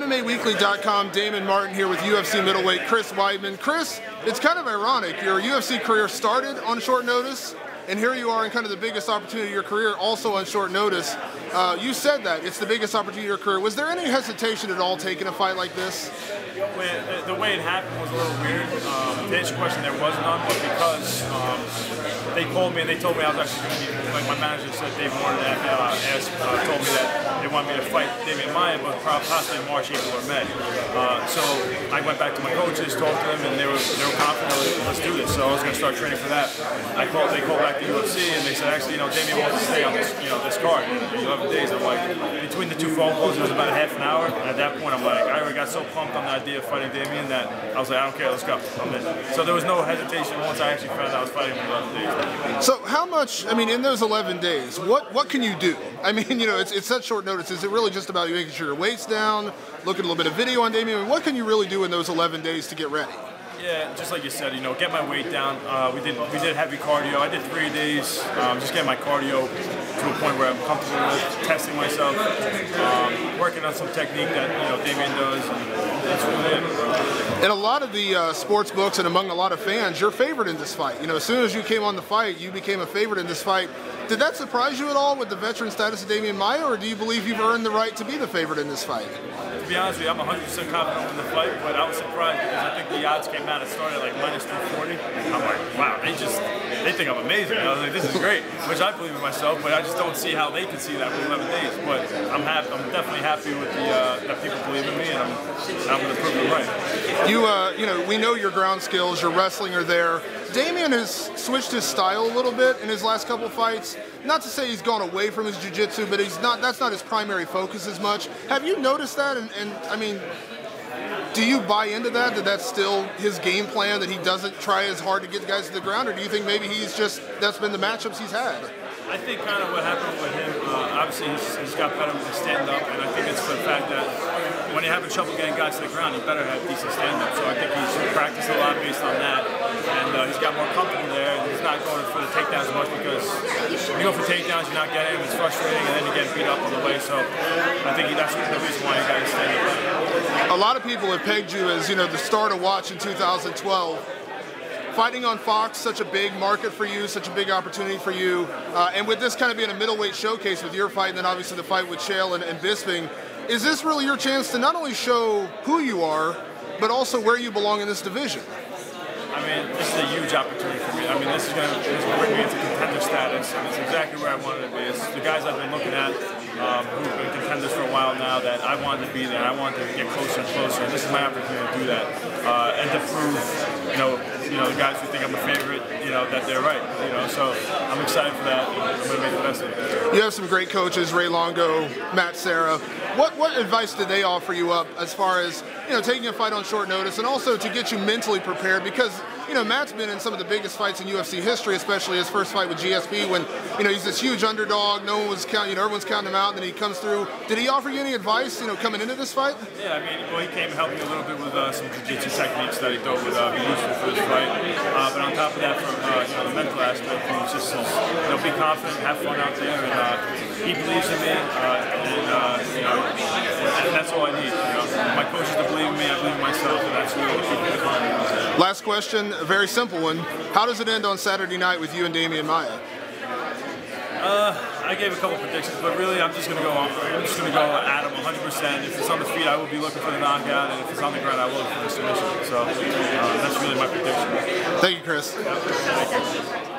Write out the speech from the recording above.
MMAWeekly.com, Damon Martin here with UFC middleweight Chris Weidman. Chris, it's kind of ironic. Your UFC career started on short notice, and here you are in kind of the biggest opportunity of your career, also on short notice. You said that it's the biggest opportunity of your career. Was there any hesitation at all taking a fight like this? The way it happened was a little weird. To answer your question, there was none, but because they called me and they told me I was actually going to be, like my manager said, Dave Warren told me that they wanted me to fight Demian Maia, but possibly in March, April, or May. So I went back to my coaches, talked to them, and they were confident, let's do this. So I was going to start training for that. They called back to UFC and they said, actually, Demian wants to stay on this, this card in 11 days. I'm like, between the two phone calls, it was about a half an hour. And at that point, I'm like, I already got so pumped on the idea of fighting Demian that I was like, I don't care, let's go. I'm in. So there was no hesitation once I actually found out I was fighting him in 11 days. So how much, in those 11 days, what can you do? It's such short notice. Is it really just about you making sure your weight's down, looking at a little bit of video on Demian? What can you really do in those 11 days to get ready? Yeah, just like you said, get my weight down. We did heavy cardio. I did 3 days, just getting my cardio to a point where I'm comfortable with, testing myself, working on some technique that Demian does, and that's really it. In a lot of the sports books and among a lot of fans, you're favored in this fight. As soon as you came on the fight, you became a favorite in this fight. Did that surprise you at all with the veteran status of Demian Maia, or do you believe you've earned the right to be the favorite in this fight? To be honest with you, I'm 100% confident in the fight, but I was surprised because I think the odds came out, it started at like -340. I'm like, wow, they think I'm amazing. I was like, this is great, which I believe in myself, but I just don't see how they could see that for 11 days. But I'm definitely happy with that people believe in me, and I'm going to prove it right. We know your ground skills, your wrestling are there. Demian has switched his style a little bit in his last couple of fights. Not to say he's gone away from his jiu-jitsu, but that's not his primary focus as much. Have you noticed that? Do you buy into that? That that's still his game plan, that he doesn't try as hard to get guys to the ground? Or do you think maybe that's been the matchups he's had? I think kind of what happened with him, obviously he's got better with his stand-up, and I think it's for the fact that when you're having trouble getting guys to the ground, you better have decent stand-up. So I think he's practiced a lot based on that, and he's got more comfortable there, and he's not going for the takedowns as much, because when you go for takedowns, you're not getting them, it's frustrating, and then you get beat up on the way. So I think that's the reason why you got to stand up. A lot of people have pegged you as, the star to watch in 2012. Fighting on Fox, such a big market for you, such a big opportunity for you, and with this kind of being a middleweight showcase with your fight, and then obviously the fight with Chael and Bisping, is this really your chance to not only show who you are, but also where you belong in this division? This is a huge opportunity for me. This is going to bring me into contender status, and it's exactly where I wanted to be. It's the guys I've been looking at who've been contenders for a while now that I wanted to be there. I wanted to get closer and closer, and this is my opportunity to do that, and to prove, the guys who think I'm a favorite, that they're right. So I'm excited for that. I'm going to make the best of it. You have some great coaches, Ray Longo, Matt Serra. What advice did they offer you up as far as taking a fight on short notice, and also to get you mentally prepared? Because Matt's been in some of the biggest fights in UFC history, especially his first fight with GSP, when he's this huge underdog. No one was counting, everyone's counting him out, and then he comes through. Did he offer you any advice, coming into this fight? Yeah, he came and helped me a little bit with some jiu-jitsu techniques that he thought would be useful for this fight. But on top of that, from the mental aspect, he was just be confident, have fun out there, and he believes in me, and that's all I need. My coaches to believe in me, I believe in myself, and that's really what keeps me going. Last question, a very simple one. How does it end on Saturday night with you and Demian Maia? I gave a couple predictions, but really I'm just going to go at him 100%. If it's on the feet, I will be looking for the knockout, and if it's on the ground, I will look for the submission. So that's really my prediction. Thank you, Chris. Thank you.